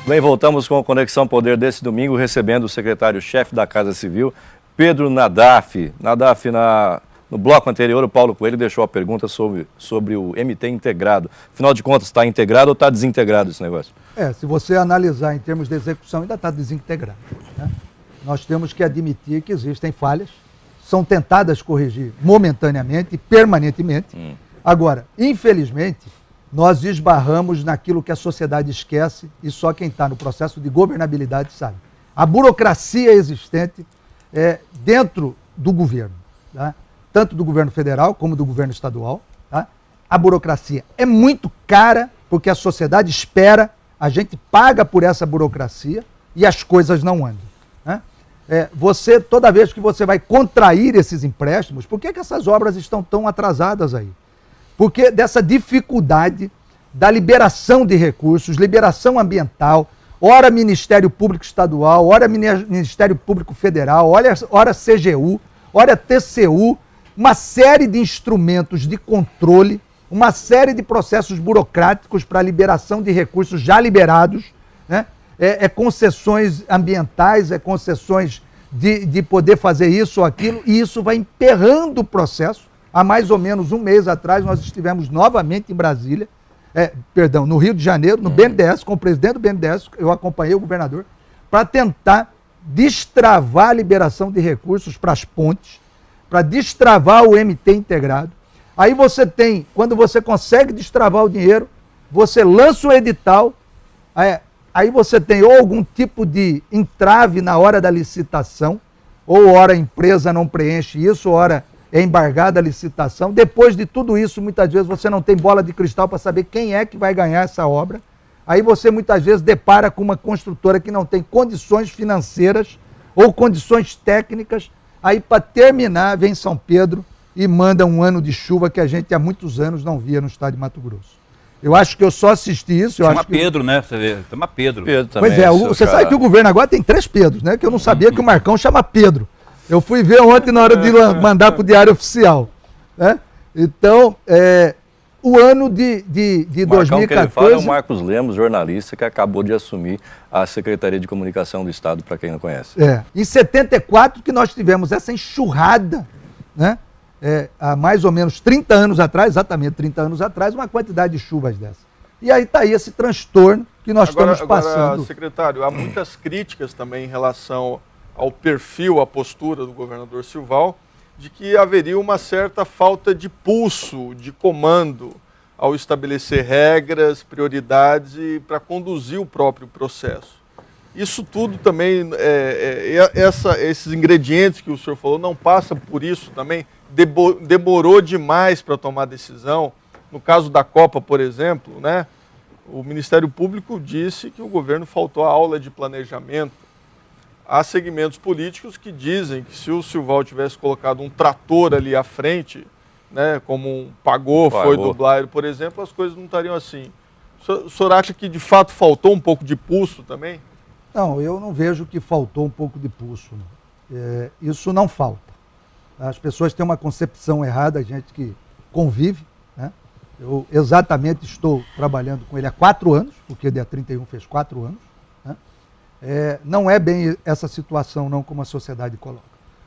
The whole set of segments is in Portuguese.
Bem, voltamos com a Conexão Poder desse domingo, recebendo o secretário-chefe da Casa Civil, Pedro Nadaf. Nadaf, no bloco anterior, o Paulo Coelho deixou a pergunta sobre o MT integrado. Afinal de contas, está integrado ou está desintegrado esse negócio? Se você analisar em termos de execução, ainda está desintegrado, né? Nós temos que admitir que existem falhas, são tentadas corrigir momentaneamente e permanentemente. Agora, infelizmente, nós esbarramos naquilo que a sociedade esquece e só quem está no processo de governabilidade sabe. A burocracia existente dentro do governo, tá? Tanto do governo federal como do governo estadual. Tá? A burocracia é muito cara porque a sociedade espera, a gente paga por essa burocracia e as coisas não andam. Né? Toda vez que você vai contrair esses empréstimos, por que essas obras estão tão atrasadas aí? Porque dessa dificuldade da liberação de recursos, liberação ambiental, ora Ministério Público Estadual, ora Ministério Público Federal, ora CGU, ora TCU, uma série de instrumentos de controle, uma série de processos burocráticos para liberação de recursos já liberados, né? Concessões ambientais, concessões de poder fazer isso ou aquilo, e isso vai emperrando o processo. Há mais ou menos um mês atrás, nós estivemos novamente em Brasília, no Rio de Janeiro, no BNDES, com o presidente do BNDES, eu acompanhei o governador, para tentar destravar a liberação de recursos para as pontes, para destravar o MT integrado. Aí você tem, quando você consegue destravar o dinheiro, você lança o edital, aí você tem ou algum tipo de entrave na hora da licitação, ou hora a empresa não preenche isso, hora é embargada a licitação. Depois de tudo isso, muitas vezes você não tem bola de cristal para saber quem é que vai ganhar essa obra. Aí você muitas vezes depara com uma construtora que não tem condições financeiras ou condições técnicas. Aí para terminar, vem São Pedro e manda um ano de chuva que a gente há muitos anos não via no estado de Mato Grosso. Eu acho que eu só assisti isso. Chama Pedro, né? Você vê, chama Pedro. Pedro também. Pois você sabe que o governo agora tem 3 Pedros, né? Que eu não sabia que o Marcão chama Pedro. Eu fui ver ontem na hora de mandar para o Diário Oficial. Né? Então, o ano de 2014... que ele fala é o Marcos Lemos, jornalista, que acabou de assumir a Secretaria de Comunicação do Estado, para quem não conhece. Em 74 que nós tivemos essa enxurrada, né? Há mais ou menos 30 anos atrás, exatamente 30 anos atrás, uma quantidade de chuvas dessa. E aí está aí esse transtorno que nós estamos passando. Agora, secretário, há muitas críticas também em relação ao perfil, à postura do governador Silval, de que haveria uma certa falta de pulso, de comando, ao estabelecer regras, prioridades e para conduzir o próprio processo. Isso tudo também, esses ingredientes que o senhor falou, não passa por isso também? Demorou demais para tomar decisão? No caso da Copa, por exemplo, né, o Ministério Público disse que o governo faltou a aula de planejamento. Há segmentos políticos que dizem que se o Silval tivesse colocado um trator ali à frente, né, como um pagou, foi do Blairo, por exemplo, as coisas não estariam assim. O senhor acha que de fato faltou um pouco de pulso também? Não, eu não vejo que faltou um pouco de pulso. Isso não falta. As pessoas têm uma concepção errada, a gente que convive, né? Eu exatamente estou trabalhando com ele há 4 anos, porque dia 31 fez 4 anos. Não é bem essa situação, não, como a sociedade coloca.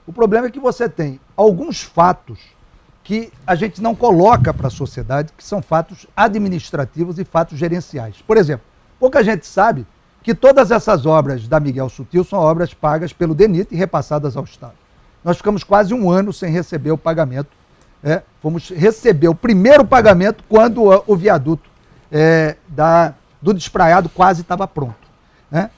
O problema é que você tem alguns fatos que a gente não coloca para a sociedade, que são fatos administrativos e fatos gerenciais. Por exemplo, pouca gente sabe que todas essas obras da Miguel Sutil são obras pagas pelo DENIT e repassadas ao Estado. Nós ficamos quase 1 ano sem receber o pagamento. Fomos receber o primeiro pagamento quando o viaduto do Despraiado quase estava pronto. Né?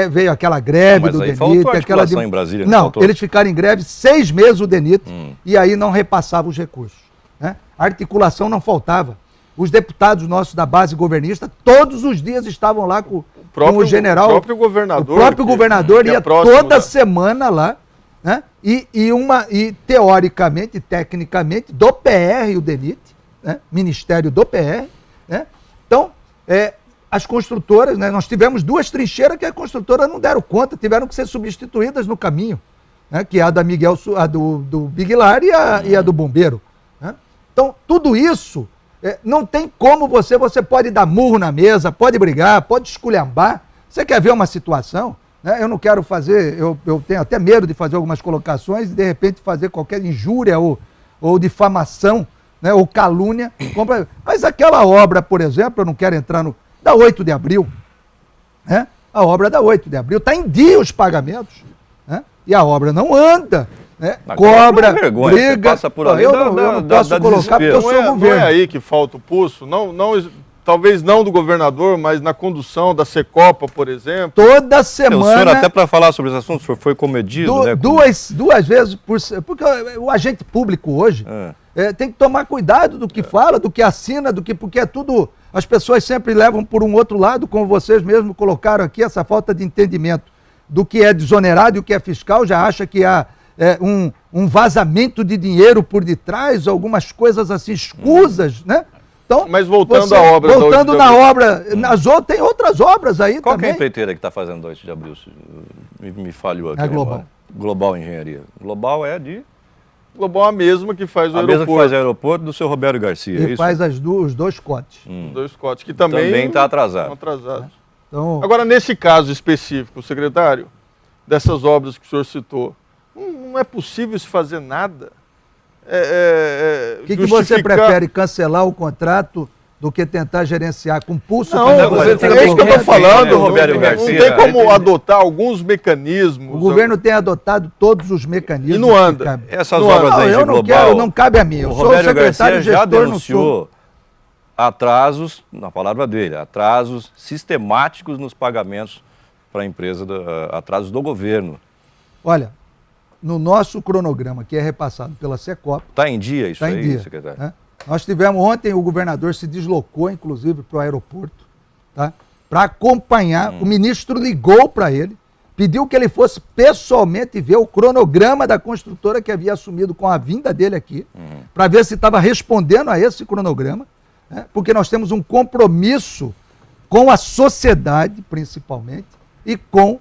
Veio aquela greve do DENIT. Faltou articulação em Brasília. Não, eles ficaram em greve 6 meses o DENIT e aí não repassavam os recursos. Né? A articulação não faltava. Os deputados nossos da base governista todos os dias estavam lá com o general. O próprio governador. O próprio governador ia toda semana lá, né? E teoricamente, tecnicamente, do PR, o DENIT, né? Ministério do PR. Né? Então, as construtoras, né? Nós tivemos 2 trincheiras que as construtoras não deram conta, tiveram que ser substituídas no caminho, né? Que é a da Miguel, a do Biglar e a do Bombeiro. Né? Então, tudo isso não tem como você pode dar murro na mesa, pode brigar, pode esculhambar. Você quer ver uma situação? Né? Eu não quero fazer, eu tenho até medo de fazer algumas colocações e de repente fazer qualquer injúria ou difamação, né? Ou calúnia. Mas aquela obra, por exemplo, eu não quero entrar no... da 8 de abril, né? A obra da 8 de abril, está em dia os pagamentos, né? E a obra não anda, né? Cobra, vergonha, briga. Passa por ali, eu não posso colocar porque eu sou o Não governo. é aí que falta o pulso, talvez não do governador, mas na condução da Secopa, por exemplo. Toda semana... O senhor, até para falar sobre esse assunto, o senhor foi comedido, né? Duas vezes por... Porque o agente público hoje tem que tomar cuidado do que fala, do que assina, porque é tudo... As pessoas sempre levam por um outro lado, como vocês mesmos colocaram aqui, essa falta de entendimento do que é desonerado e o que é fiscal, já acha que há um vazamento de dinheiro por detrás, algumas coisas assim, escusas, né? Então, mas voltando à obra... Voltando na obra, tem outras obras aí Qual também. que é a empreiteira que está fazendo 8 de abril? Me falhou aqui. É a Global. Global Engenharia. Global é de... Global a mesma que faz o aeroporto. A mesma que faz o aeroporto do seu Roberto Garcia, é E isso? faz os dois cotes. Os dois cotes, que também está atrasado. estão atrasados. Então, Agora, nesse caso específico, secretário, dessas obras que o senhor citou, não é possível se fazer nada? o que você prefere, cancelar o contrato do que tentar gerenciar com pulso? Não, é isso que eu estou falando, Roberto Garcia. Não tem como adotar alguns mecanismos. O governo tem adotado todos os mecanismos. E não anda. Essas obras aí de Global... não cabe a mim. Eu sou o Roberto secretário Garcia já gestor, denunciou atrasos, na palavra dele, atrasos sistemáticos nos pagamentos para a empresa, atrasos do governo. Olha, no nosso cronograma, que é repassado pela Secopa... Está em dia isso aí, dia, secretário? Né? Nós tivemos ontem, o governador se deslocou, inclusive, para o aeroporto, tá? Para acompanhar. O ministro ligou para ele, pediu que ele fosse pessoalmente ver o cronograma da construtora que havia assumido com a vinda dele aqui, para ver se estava respondendo a esse cronograma, né? Porque nós temos um compromisso com a sociedade, principalmente, e com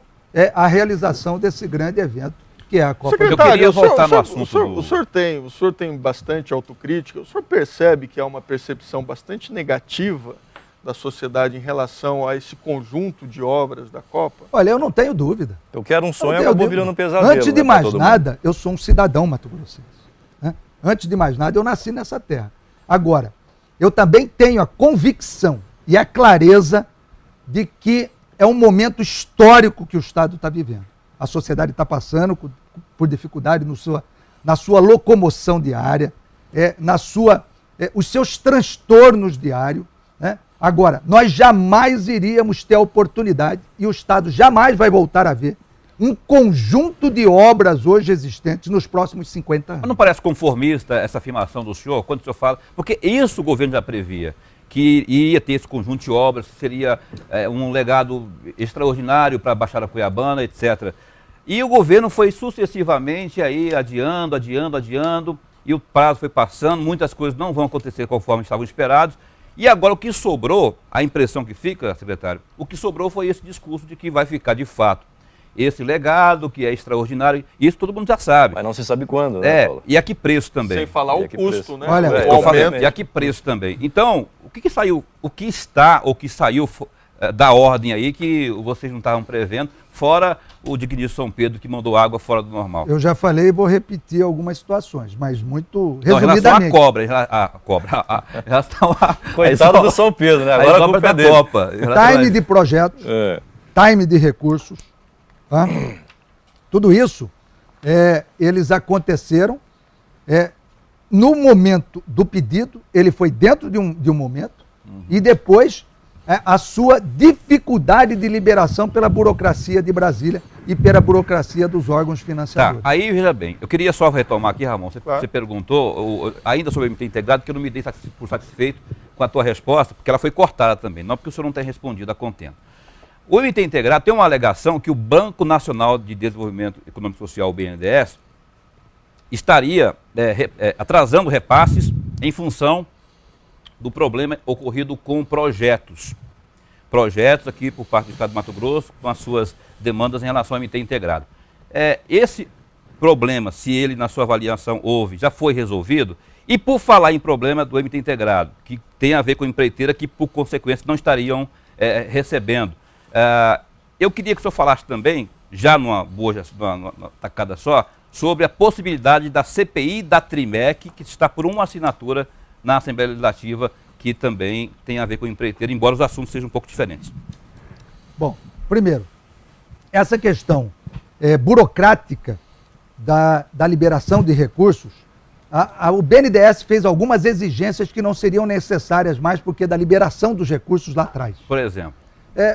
a realização desse grande evento, que é a Copa. Secretário, eu queria voltar no assunto. O senhor tem bastante autocrítica, o senhor percebe que há uma percepção bastante negativa da sociedade em relação a esse conjunto de obras da Copa? Olha, eu não tenho dúvida. Eu quero um sonho, acabou virando um pesadelo. Antes de mais nada, eu sou um cidadão mato-grossense. Né? Antes de mais nada, eu nasci nessa terra. Agora, eu também tenho a convicção e a clareza de que é um momento histórico que o Estado está vivendo. A sociedade está passando por dificuldade na sua locomoção diária, os seus transtornos diários. Né? Agora, nós jamais iríamos ter a oportunidade, e o Estado jamais vai voltar a ver, um conjunto de obras hoje existentes nos próximos 50 anos. Mas não parece conformista essa afirmação do senhor, quando o senhor fala? Porque isso o governo já previa, que ia ter esse conjunto de obras, que seria um legado extraordinário para a Baixada Cuiabana, etc. E o governo foi sucessivamente aí adiando, e o prazo foi passando, muitas coisas não vão acontecer conforme estavam esperados. E agora o que sobrou, a impressão que fica, secretário, o que sobrou foi esse discurso de que vai ficar de fato esse legado, que é extraordinário, isso todo mundo já sabe. Mas não se sabe quando, né, Paulo? E a que preço também. Sem falar o custo, né? Olha, e a que preço também. Então, o que saiu, o que saiu da ordem aí que vocês não estavam prevendo, fora o digníssimo São Pedro que mandou água fora do normal? Eu já falei e vou repetir algumas situações, mas muito resumidamente. Em relação à cobra, Coitado do São Pedro, né? Agora a culpa é dele. Copa. Time de projetos, time de recursos, tá? Tudo isso, eles aconteceram no momento do pedido, ele foi dentro de um momento, e depois a sua dificuldade de liberação pela burocracia de Brasília e pela burocracia dos órgãos financiadores. Tá, aí veja bem, eu queria só retomar aqui, Ramon, você perguntou ainda sobre o MT integrado, que eu não me dei por satisfeito com a tua resposta, porque ela foi cortada também, não porque o senhor não tem respondido a contento. O MT integrado tem uma alegação que o Banco Nacional de Desenvolvimento Econômico e Social, o BNDES, estaria atrasando repasses em função do problema ocorrido com projetos. Projetos aqui por parte do Estado de Mato Grosso, com as suas demandas em relação ao MT integrado. Esse problema, se ele na sua avaliação houve, já foi resolvido? E por falar em problema do MT integrado, que tem a ver com empreiteira que por consequência não estariam recebendo. Eu queria que o senhor falasse também, já numa tacada só, sobre a possibilidade da CPI da Trimec, que está por uma assinatura na Assembleia Legislativa, que também tem a ver com o empreiteiro, embora os assuntos sejam um pouco diferentes. Bom, primeiro, essa questão burocrática da liberação de recursos, o BNDES fez algumas exigências que não seriam necessárias mais porque da liberação dos recursos lá atrás. Por exemplo?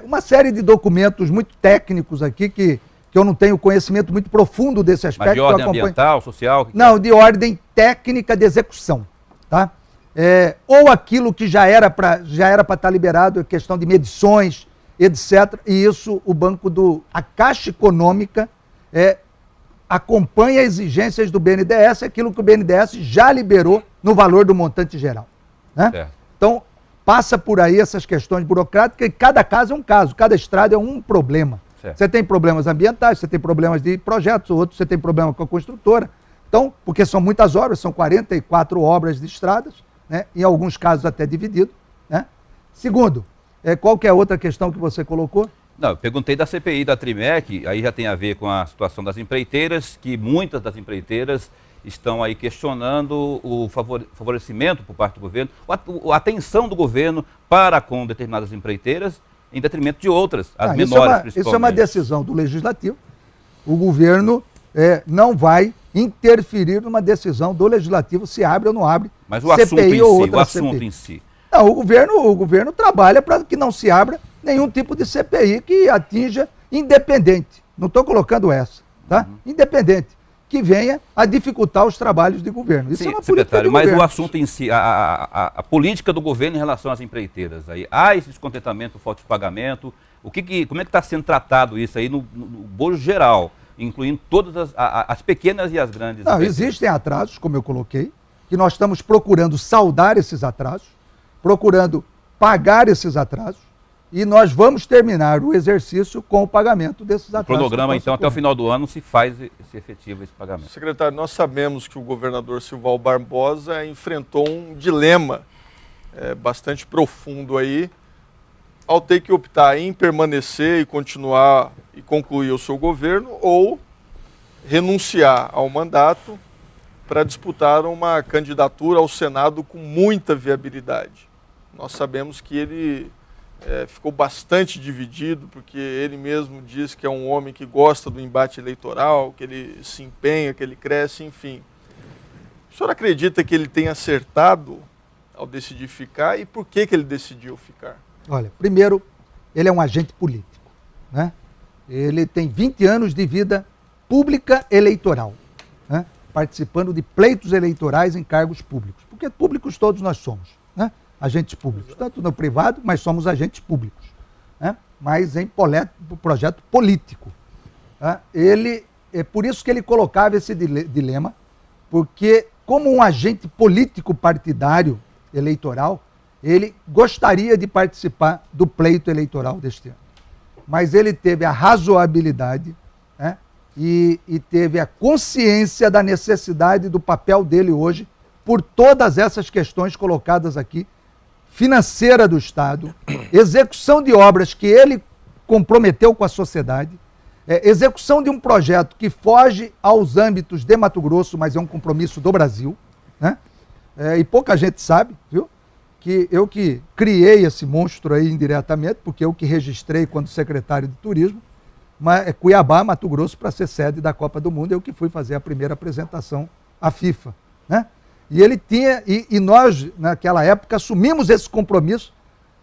Uma série de documentos muito técnicos aqui que eu não tenho conhecimento muito profundo desse aspecto. Mas de ordem ambiental, social? Não, de ordem técnica de execução, tá? Ou aquilo que já era para estar liberado, questão de medições, etc. E isso a Caixa Econômica acompanha exigências do BNDES, aquilo que o BNDES já liberou no valor do montante geral, né? Então, passa por aí essas questões burocráticas e cada caso é um caso, cada estrada é um problema. Certo. Você tem problemas ambientais, você tem problemas de projetos, outros você tem problema com a construtora. Então, porque são muitas obras, são 44 obras de estradas, né? Em alguns casos até dividido, né? Segundo, qual que é a outra questão que você colocou? Não, eu perguntei da CPI da Trimec, aí já tem a ver com a situação das empreiteiras, que muitas das empreiteiras estão aí questionando o favorecimento por parte do governo, a atenção do governo para com determinadas empreiteiras, em detrimento de outras, as menores principalmente. Isso é uma decisão do Legislativo. O governo não vai interferir numa decisão do Legislativo se abre ou não abre. Mas o assunto em si, o assunto em si. Não, o governo trabalha para que não se abra nenhum tipo de CPI que atinja independente. Não estou colocando essa, tá? Independente, que venha a dificultar os trabalhos de governo. Isso sim, é uma política de mas governo. O assunto em si, a política do governo em relação às empreiteiras, aí, há esse descontentamento, falta de pagamento, como é que está sendo tratado isso aí no bojo geral, incluindo todas as pequenas e as grandes? Não, existem atrasos, como eu coloquei, que nós estamos procurando saldar esses atrasos, procurando pagar esses atrasos, e nós vamos terminar o exercício com o pagamento desses atrasos. O cronograma, então, até o final do ano se efetiva esse pagamento. Secretário, nós sabemos que o governador Silval Barbosa enfrentou um dilema bastante profundo aí, ao ter que optar em permanecer e continuar e concluir o seu governo, ou renunciar ao mandato para disputar uma candidatura ao Senado com muita viabilidade. Nós sabemos que ele ficou bastante dividido, porque ele mesmo diz que é um homem que gosta do embate eleitoral, que ele se empenha, que ele cresce, enfim. O senhor acredita que ele tenha acertado ao decidir ficar e por que ele decidiu ficar? Olha, primeiro, ele é um agente político, né? Ele tem 20 anos de vida pública eleitoral, né? Participando de pleitos eleitorais em cargos públicos, porque públicos todos nós somos, né? Agentes públicos, tanto no privado, mas somos agentes públicos, né? Mas em projeto político. Tá? É por isso que ele colocava esse dilema, porque como um agente político partidário eleitoral, ele gostaria de participar do pleito eleitoral deste ano. Mas ele teve a razoabilidade, né? E teve a consciência da necessidade do papel dele hoje por todas essas questões colocadas aqui, financeira do Estado, execução de obras que ele comprometeu com a sociedade, execução de um projeto que foge aos âmbitos de Mato Grosso, mas é um compromisso do Brasil, né? E pouca gente sabe, viu? Que eu que criei esse monstro aí indiretamente, porque eu que registrei quando secretário de Turismo, Cuiabá, Mato Grosso, para ser sede da Copa do Mundo, eu que fui fazer a primeira apresentação à FIFA, né? E ele tinha, e nós, naquela época, assumimos esse compromisso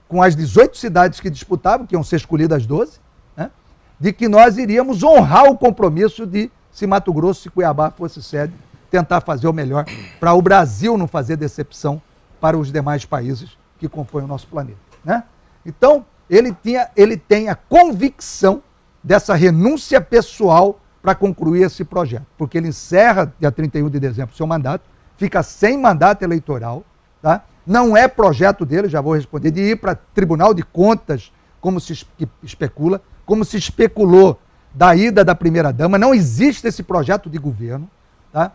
com as 18 cidades que disputavam, que iam ser escolhidas 12, né? De que nós iríamos honrar o compromisso de, se Mato Grosso e Cuiabá fosse sede, tentar fazer o melhor para o Brasil não fazer decepção para os demais países que compõem o nosso planeta, né? Então, ele tem a convicção dessa renúncia pessoal para concluir esse projeto, porque ele encerra, dia 31 de dezembro, seu mandato, fica sem mandato eleitoral, tá? Não é projeto dele, já vou responder, de ir para Tribunal de Contas, como se especula, como se especulou da ida da primeira-dama, não existe esse projeto de governo. Tá?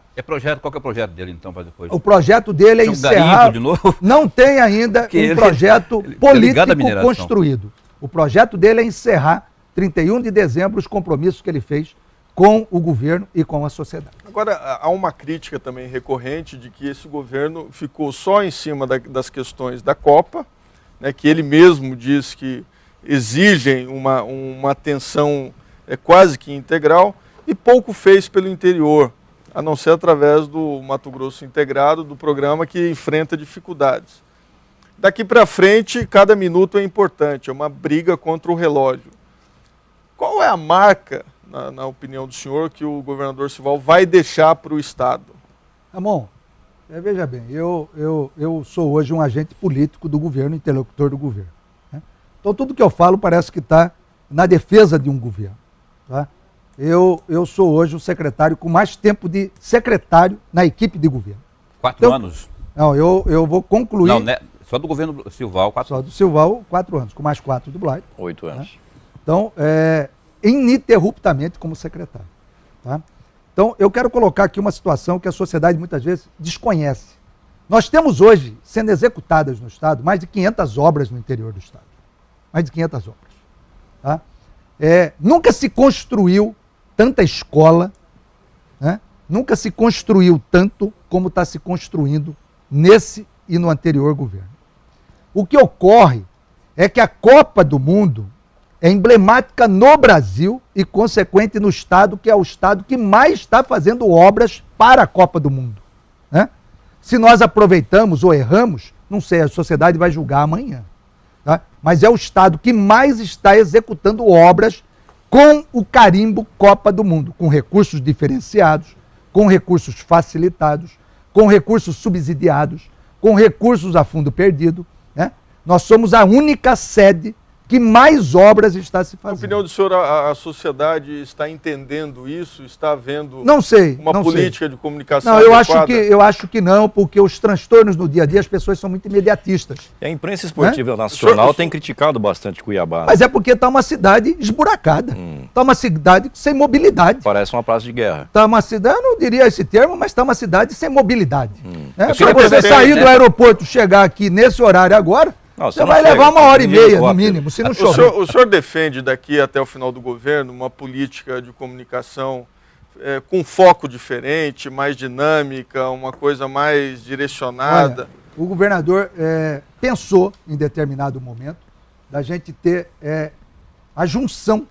Qual que é o projeto dele, então, para depois? O projeto dele é encerrar... de novo? Não tem ainda um projeto político construído. O projeto dele é encerrar 31 de dezembro, os compromissos que ele fez com o governo e com a sociedade. Agora, há uma crítica também recorrente de que esse governo ficou só em cima das questões da Copa, né, que ele mesmo diz que exigem uma atenção quase que integral, e pouco fez pelo interior, a não ser através do Mato Grosso Integrado, do programa que enfrenta dificuldades. Daqui para frente, cada minuto é importante, é uma briga contra o relógio. Qual é a marca, na opinião do senhor, que o governador Silval vai deixar para o Estado? Ramon, veja bem, eu sou hoje um agente político do governo, interlocutor do governo. Né? Então tudo que eu falo parece que está na defesa de um governo. Tá? Eu sou hoje o secretário com mais tempo de secretário na equipe de governo. 4 anos? Não, eu vou concluir... Não, né? Só do governo Silval, 4 anos. Só do Silval, 4 anos, com mais 4 do Blay. 8 anos. Né? Então, ininterruptamente como secretário. Tá? Então, eu quero colocar aqui uma situação que a sociedade muitas vezes desconhece. Nós temos hoje, sendo executadas no Estado, mais de 500 obras no interior do Estado. Mais de 500 obras. Tá? Nunca se construiu tanta escola, né? Nunca se construiu tanto como está se construindo nesse e no anterior governo. O que ocorre é que a Copa do Mundo é emblemática no Brasil e consequente no Estado, que é o Estado que mais está fazendo obras para a Copa do Mundo. Né? Se nós aproveitamos ou erramos, não sei, a sociedade vai julgar amanhã. Tá? Mas é o Estado que mais está executando obras com o carimbo Copa do Mundo, com recursos diferenciados, com recursos facilitados, com recursos subsidiados, com recursos a fundo perdido. Né? Nós somos a única sede que mais obras está se fazendo. Na opinião do senhor, a sociedade está entendendo isso? Está havendo uma política de comunicação adequada? Eu acho que não, porque os transtornos no dia a dia, as pessoas são muito imediatistas. E a imprensa esportiva nacional tem criticado bastante Cuiabá. Né? Mas é porque está uma cidade esburacada. Está uma cidade sem mobilidade. Parece uma praça de guerra. Está uma cidade, eu não diria esse termo, mas está uma cidade sem mobilidade. Para você sair do aeroporto, chegar aqui nesse horário agora, não, você vai levar 1h30 no mínimo, se não chover. O senhor defende daqui até o final do governo uma política de comunicação com foco diferente, mais dinâmica, uma coisa mais direcionada? Olha, o governador pensou em determinado momento da gente ter a junção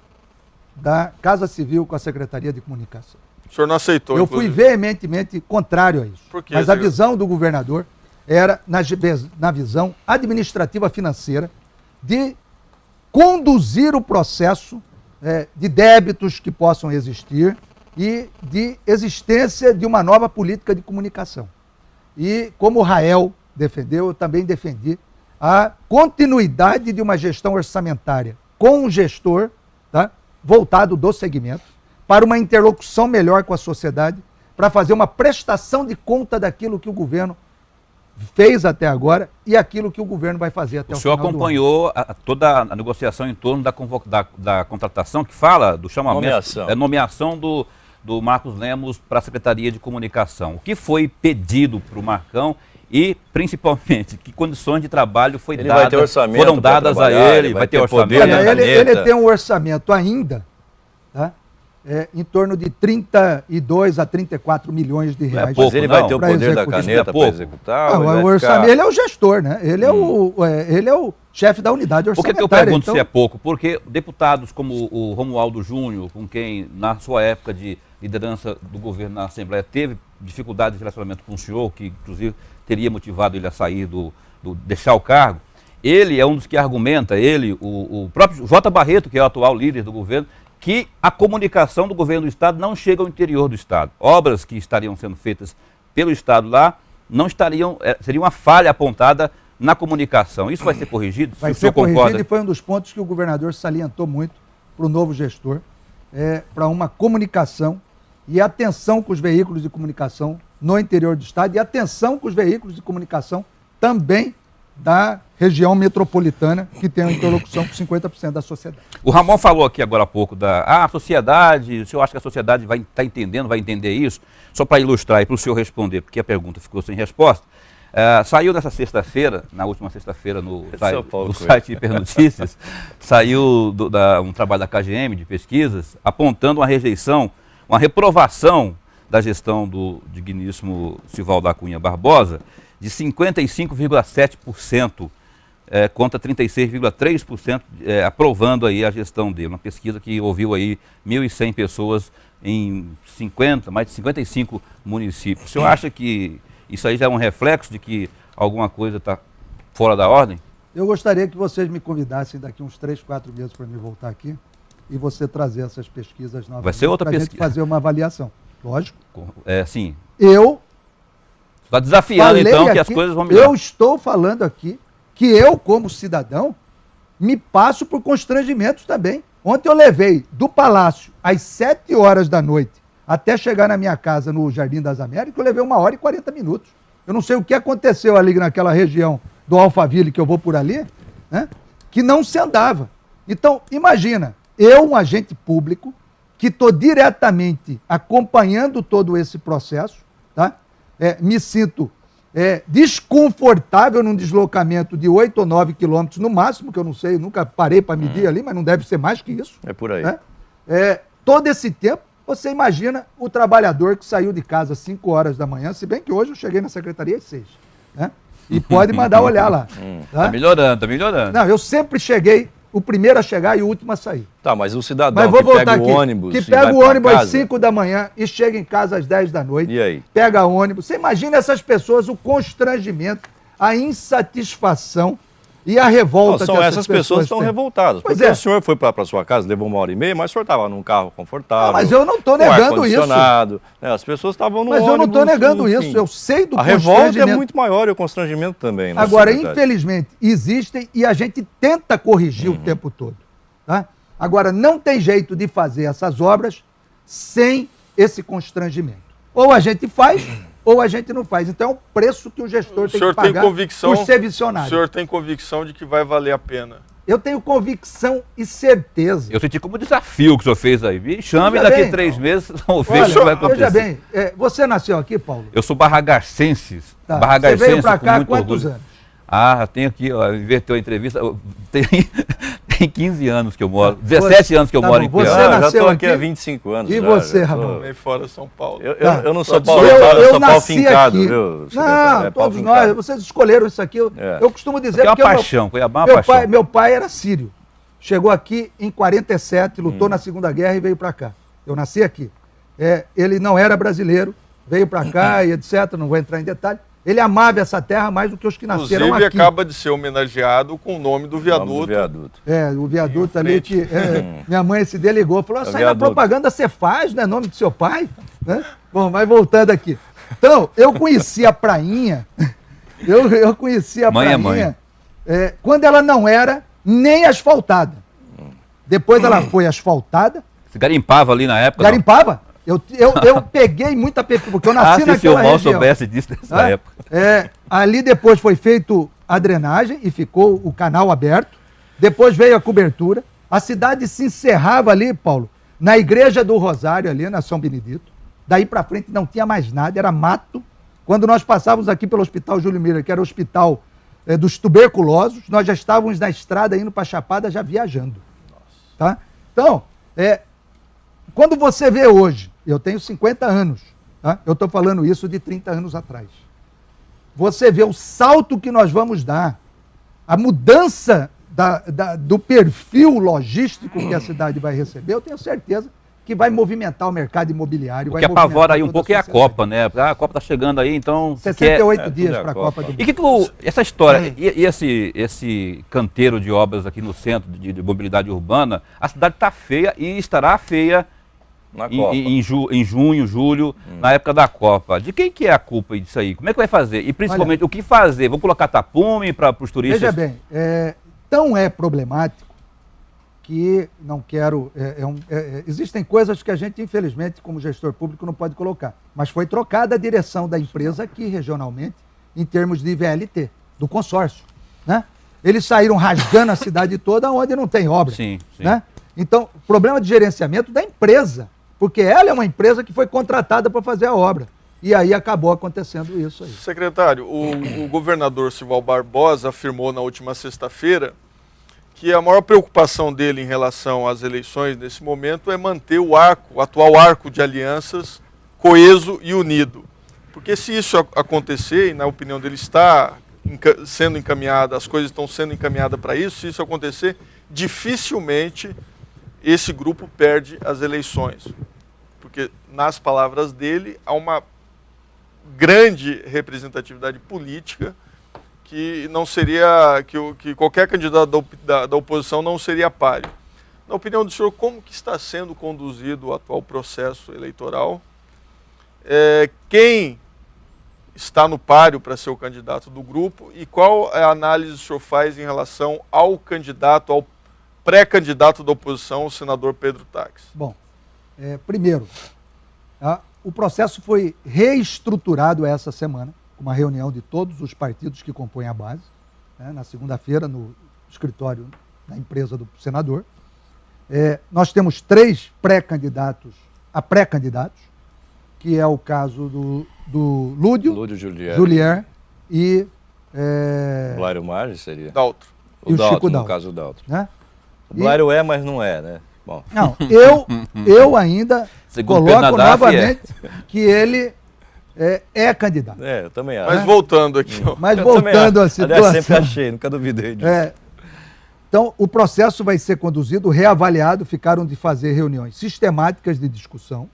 da Casa Civil com a Secretaria de Comunicação. O senhor não aceitou, Eu fui veementemente contrário a isso. Por quê, mas a visão do governador era, na visão administrativa financeira, de conduzir o processo de débitos que possam existir e de existência de uma nova política de comunicação. E como o Rael defendeu, eu também defendi a continuidade de uma gestão orçamentária com um gestor, tá, voltado do segmento, para uma interlocução melhor com a sociedade, para fazer uma prestação de conta daquilo que o governo fez até agora e aquilo que o governo vai fazer até o final do ano. O senhor acompanhou toda a negociação em torno da contratação, que fala do chamamento, nomeação do Marcos Lemos para a Secretaria de Comunicação. O que foi pedido para o Marcão e, principalmente, que condições de trabalho foram dadas a ele? Vai ter orçamento? Ele tem um orçamento ainda, tá? Em torno de 32 a 34 milhões de reais. Mas ele vai ter o poder da caneta para executar? Ele é o gestor, né? Ele é o chefe da unidade orçamentária. Por que eu pergunto se é pouco? Porque deputados como o Romualdo Júnior, com quem na sua época de liderança do governo na Assembleia teve dificuldade de relacionamento com o senhor, que inclusive teria motivado ele a sair deixar o cargo, ele é um dos que argumenta, o próprio J. Barreto, que é o atual líder do governo, que a comunicação do governo do Estado não chega ao interior do Estado. Obras que estariam sendo feitas pelo Estado lá não estariam, seria uma falha apontada na comunicação. Isso vai ser corrigido? Vai ser corrigido, e foi um dos pontos que o governador salientou muito para o novo gestor, para uma comunicação e atenção com os veículos de comunicação no interior do Estado e atenção com os veículos de comunicação também da região metropolitana, que tem uma interlocução com 50% da sociedade. O Ramon falou aqui agora há pouco da sociedade, o senhor acha que a sociedade vai estar entendendo, vai entender isso? Só para ilustrar e para o senhor responder, porque a pergunta ficou sem resposta. Saiu nessa sexta-feira, na última sexta-feira, no Paulo site Hipernotícias, saiu um trabalho da KGM de pesquisas, apontando uma rejeição, uma reprovação da gestão do digníssimo Silval da Cunha Barbosa de 55,7%, contra 36,3% aprovando aí a gestão dele. Uma pesquisa que ouviu aí 1.100 pessoas em mais de 55 municípios. O senhor acha que isso aí já é um reflexo de que alguma coisa está fora da ordem? Eu gostaria que vocês me convidassem daqui uns 3, 4 meses para me voltar aqui e você trazer essas pesquisas novas. Vai ser outra pesquisa. Para fazer uma avaliação. Lógico. Sim. Eu está desafiando então aqui, que as coisas vão melhorar. Eu estou falando aqui que eu, como cidadão, me passo por constrangimentos também. Ontem eu levei do Palácio às 7 horas da noite até chegar na minha casa no Jardim das Américas, eu levei 1 hora e 40 minutos. Eu não sei o que aconteceu ali naquela região do Alphaville, que eu vou por ali, né, que não se andava. Então, imagina, eu, um agente público, que estou diretamente acompanhando todo esse processo, tá? Me sinto desconfortável num deslocamento de 8 ou 9 quilômetros no máximo, que eu não sei, nunca parei para medir ali, mas não deve ser mais que isso. É por aí. Né? Todo esse tempo, você imagina o trabalhador que saiu de casa às 5 horas da manhã, se bem que hoje eu cheguei na secretaria às 6. Né? E pode mandar olhar lá. Tá melhorando, tá melhorando. Não, eu sempre cheguei o primeiro a chegar e o último a sair. Tá, mas o cidadão mas vou que voltar pega aqui, o ônibus que e pega vai o pra ônibus às casa, 5 da manhã e chega em casa às 10 da noite, e aí? Pega ônibus. Você imagina essas pessoas, o constrangimento, a insatisfação e a revolta Não, são que essas pessoas que estão têm. revoltadas. Pois Porque é. o senhor foi para sua casa, levou 1h30, mas o senhor estava num carro confortável. Mas eu não estou com negando isso. ar-condicionado, né? As pessoas estavam no Mas ônibus. eu não estou negando enfim. isso, eu sei do A revolta constrangimento. é muito maior e o constrangimento também. Né, Agora, secretário? infelizmente, existem e a gente tenta corrigir o tempo todo. Tá? Agora, não tem jeito de fazer essas obras sem esse constrangimento. Ou a gente faz, ou a gente não faz. Então é um preço que o gestor tem que pagar por ser visionário. O senhor tem convicção de que vai valer a pena? Eu tenho convicção e certeza. Eu senti como desafio que o senhor fez aí. Me chame Veja daqui bem, 3 meses, vamos ver o Olha, que vai acontecer. veja bem, você nasceu aqui, Paulo? Eu sou barragarcense. Tá. Barragarcense Você veio para com cá há muito quantos orgulho. anos? Tem aqui, ó, inverteu a entrevista. Tem 15 anos que eu moro, 17 anos que eu Tá moro bom, em você Piauí. Eu já nasceu estou aqui aqui? há 25 anos. E já, você, já tô- Ramon? Também fora São Paulo. Eu não sou Eu paulistano, eu sou nasci pau-fincado, aqui. viu? Não, secretário? É todos pau-fincado. nós, vocês escolheram isso aqui. Eu costumo dizer Porque é uma porque paixão, Cuiabá é uma paixão. meu pai era sírio. Chegou aqui em 47, lutou na Segunda Guerra e veio para cá. Eu nasci aqui. Ele não era brasileiro, veio para cá e etc. Não vou entrar em detalhe. Ele amava essa terra mais do que os que nasceram Inclusive, aqui. acaba de ser homenageado com o nome do O nome do viaduto. viaduto. O viaduto Em ali frente. que minha mãe se desligou. Falou, É o sai na viaduto. propaganda você faz, não é nome do seu pai? Né? Bom, mas voltando aqui. Então, eu conheci a prainha, eu conheci a Mãe é prainha quando ela não era nem asfaltada. Depois ela foi asfaltada, Você garimpava ali na época? não? garimpava. Eu peguei muita pesca, porque eu nasci Se o naquela mal região. soubesse disso nessa Tá? época. Ali depois foi feito a drenagem e ficou o canal aberto. Depois veio a cobertura. A cidade se encerrava ali, Paulo, na Igreja do Rosário, ali na São Benedito. Daí para frente não tinha mais nada, era mato. Quando nós passávamos aqui pelo Hospital Júlio Miller, que era o hospital dos tuberculosos, nós já estávamos na estrada indo para Chapada já viajando. Tá? Então, quando você vê hoje, eu tenho 50 anos, tá? Eu estou falando isso de 30 anos atrás. Você vê o salto que nós vamos dar, a mudança do perfil logístico que a cidade vai receber, eu tenho certeza que vai movimentar o mercado imobiliário. O que apavora aí um pouco é a Copa, né? A Copa está chegando aí, então... 68 dias tudo é para a Copa. Copa do Mundo. E essa história, e esse canteiro de obras aqui no centro de mobilidade urbana, a cidade está feia e estará feia Na Copa. em junho, julho, na época da Copa. De quem que é a culpa disso aí? Como é que vai fazer? E principalmente, o que fazer? Vamos colocar tapume para os turistas? Veja bem, tão é problemático que não quero... existem coisas que a gente, infelizmente, como gestor público, não pode colocar. Mas foi trocada a direção da empresa aqui, regionalmente, em termos de VLT, do consórcio. Né? Eles saíram rasgando a cidade toda onde não tem obra. Sim, sim. Né? Então, problema de gerenciamento da empresa, porque ela é uma empresa que foi contratada para fazer a obra. E aí acabou acontecendo isso aí. Secretário, o governador Silval Barbosa afirmou na última sexta-feira que a maior preocupação dele em relação às eleições nesse momento é manter o atual arco de alianças coeso e unido. Porque se isso acontecer, e na opinião dele está sendo encaminhada, as coisas estão sendo encaminhadas para isso, se isso acontecer, dificilmente esse grupo perde as eleições. Porque, nas palavras dele, há uma grande representatividade política que não seria, que qualquer candidato da oposição não seria páreo. Na opinião do senhor, como que está sendo conduzido o atual processo eleitoral? Quem está no páreo para ser o candidato do grupo e qual é a análise que o senhor faz em relação ao candidato, ao pré-candidato da oposição, o senador Pedro Taques? Bom, primeiro, o processo foi reestruturado essa semana, com uma reunião de todos os partidos que compõem a base, né, na segunda-feira, no escritório da empresa do senador. Nós temos 3 pré-candidatos a pré-candidatos, que é o caso do Lúdio Julier e... Blário Maggi seria? Daltro. E o Chico no Daltro. caso do Daltro. Né? O Blário mas não é, né? Bom. Não, eu ainda coloco novamente que ele é candidato. Eu também acho. Mas voltando aqui. Mas voltando à situação. Aliás, sempre achei, nunca duvidei disso. Então, o processo vai ser conduzido, reavaliado, ficaram de fazer reuniões sistemáticas de discussão,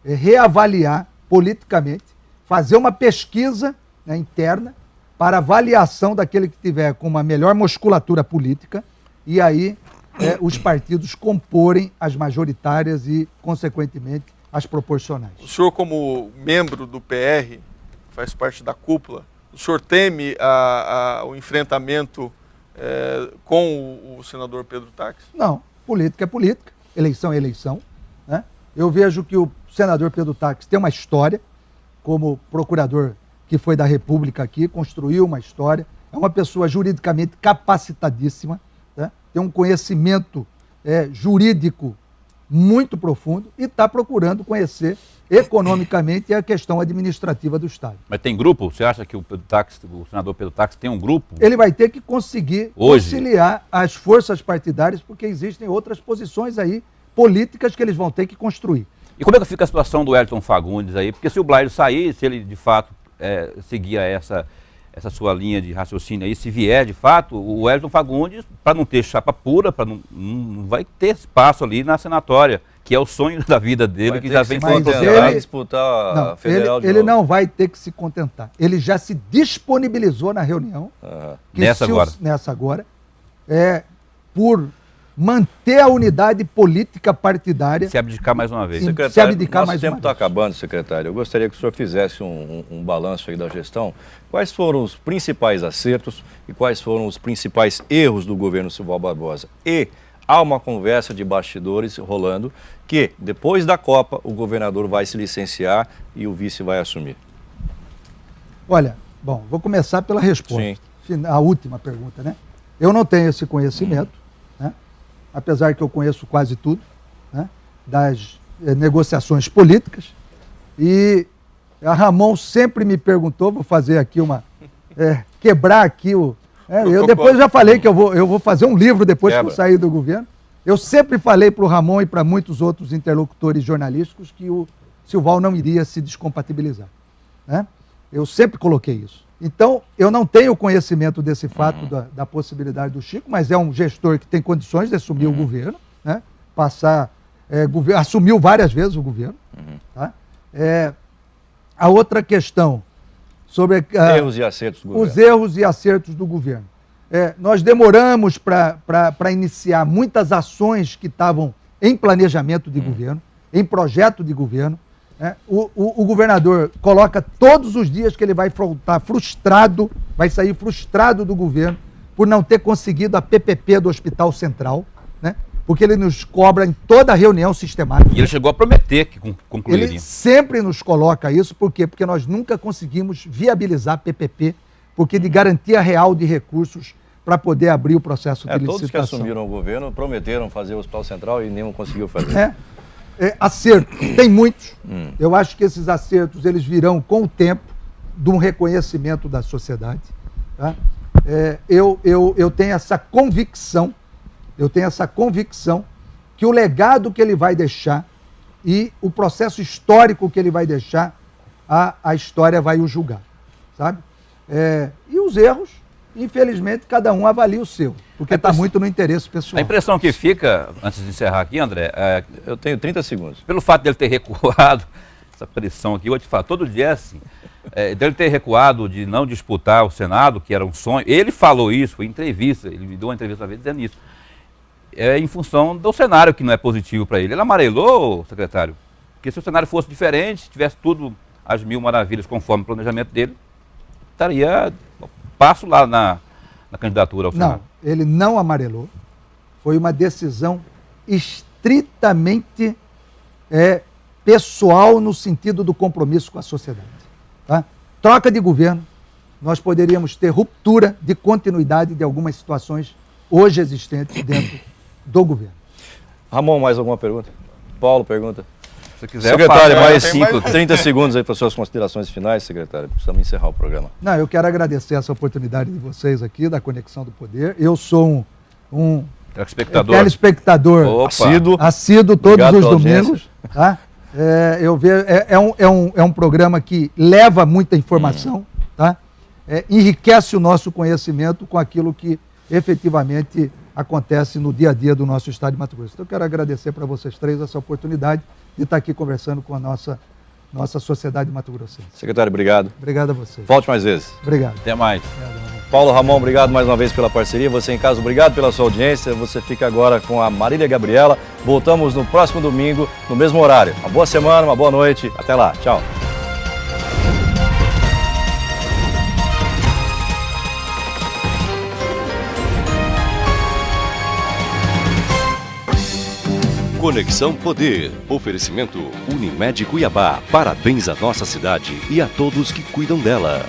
reavaliar politicamente, fazer uma pesquisa, né, interna para avaliação daquele que tiver com uma melhor musculatura política e aí os partidos comporem as majoritárias e, consequentemente, as proporcionais. O senhor, como membro do PR, faz parte da cúpula, o senhor teme o enfrentamento com o senador Pedro Taques? Não, política é política, eleição é eleição. Né? Eu vejo que o senador Pedro Taques tem uma história, como procurador que foi da República aqui, construiu uma história, é uma pessoa juridicamente capacitadíssima, né? Tem um conhecimento jurídico muito profundo e está procurando conhecer economicamente a questão administrativa do Estado. Mas tem grupo? Você acha que o senador Pedro Taques tem um grupo? Ele vai ter que conseguir conciliar as forças partidárias, porque existem outras posições aí políticas que eles vão ter que construir. E como é que fica a situação do Wellington Fagundes aí? Porque se o Blário sair, se ele de fato seguir essa sua linha de raciocínio aí, se vier de fato, o Wellington Fagundes, para não ter chapa pura, não vai ter espaço ali na senatória, que é o sonho da vida dele, que já vem sendo ele disputar a federal ele não vai ter que se contentar. Ele já se disponibilizou na reunião, nessa agora, por manter a unidade política partidária. Se abdicar mais uma vez. Secretário, nosso tempo está acabando, secretário. Eu gostaria que o senhor fizesse um balanço aí da gestão. Quais foram os principais acertos e quais foram os principais erros do governo Silval Barbosa? E há uma conversa de bastidores rolando que, depois da Copa, o governador vai se licenciar e o vice vai assumir. Olha, bom, vou começar pela resposta. Sim. A última pergunta, né? Eu não tenho esse conhecimento, né? Apesar que eu conheço quase tudo, né, das negociações políticas, e a Ramon sempre me perguntou, vou fazer aqui quebrar aqui eu depois já falei que eu vou fazer um livro depois que eu sair do governo. Eu sempre falei para o Ramon e para muitos outros interlocutores jornalísticos que o Silval não iria se descompatibilizar, né? Eu sempre coloquei isso. Então, eu não tenho conhecimento desse fato da possibilidade do Chico, mas é um gestor que tem condições de assumir o governo, né? Assumiu várias vezes o governo. Tá? A outra questão sobre erros e acertos do governo. Os erros e acertos do governo. Nós demoramos para iniciar muitas ações que estavam em planejamento de governo, em projeto de governo. O governador coloca todos os dias que ele vai estar frustrado, vai sair frustrado do governo por não ter conseguido a PPP do Hospital Central, né? Porque ele nos cobra em toda reunião sistemática. E ele chegou a prometer que concluiria. Ele sempre nos coloca isso, por quê? Porque nós nunca conseguimos viabilizar a PPP, porque de garantia real de recursos para poder abrir o processo de licitação. Todos que assumiram o governo prometeram fazer o Hospital Central e nenhum conseguiu fazer. acertos, tem muitos. Eu acho que esses acertos eles virão com o tempo de um reconhecimento da sociedade. Tá? Eu tenho essa convicção, que o legado que ele vai deixar e o processo histórico que ele vai deixar, a história vai o julgar, sabe? E os erros, infelizmente, cada um avalia o seu, porque está muito no interesse pessoal. A impressão que fica, antes de encerrar aqui, André, eu tenho 30 segundos. Pelo fato dele ter recuado, essa pressão aqui, eu vou te falar, todo dia é assim, dele ter recuado de não disputar o Senado, que era um sonho, ele falou isso, foi em entrevista, ele me deu uma entrevista uma vez dizendo isso, em função do cenário que não é positivo para ele. Ele amarelou, secretário, porque se o cenário fosse diferente, se tivesse tudo às mil maravilhas conforme o planejamento dele, estaria passo lá na candidatura ao Senado. Não, ele não amarelou, foi uma decisão estritamente pessoal no sentido do compromisso com a sociedade. Tá? Troca de governo, nós poderíamos ter ruptura de continuidade de algumas situações hoje existentes dentro do governo. Ramon, mais alguma pergunta? Paulo, pergunta. Se quiser, secretário, eu faço. mais 30 segundos aí para suas considerações finais, secretário. Precisamos encerrar o programa. Não, eu quero agradecer essa oportunidade de vocês aqui, da Conexão do Poder. Eu sou um telespectador assíduo todos Obrigado os pela domingos. Tá? É um programa que leva muita informação, tá? Enriquece o nosso conhecimento com aquilo que efetivamente acontece no dia a dia do nosso estado de Mato Grosso. Então eu quero agradecer para vocês três essa oportunidade de estar aqui conversando com a nossa sociedade mato-grossense. Secretário, obrigado. Obrigado a vocês. Volte mais vezes. Obrigado. Até mais. Paulo, Ramon, obrigado mais uma vez pela parceria. Você em casa, obrigado pela sua audiência. Você fica agora com a Marília Gabriela. Voltamos no próximo domingo, no mesmo horário. Uma boa semana, uma boa noite. Até lá. Tchau. Conexão Poder. Oferecimento Unimed Cuiabá. Parabéns à nossa cidade e a todos que cuidam dela.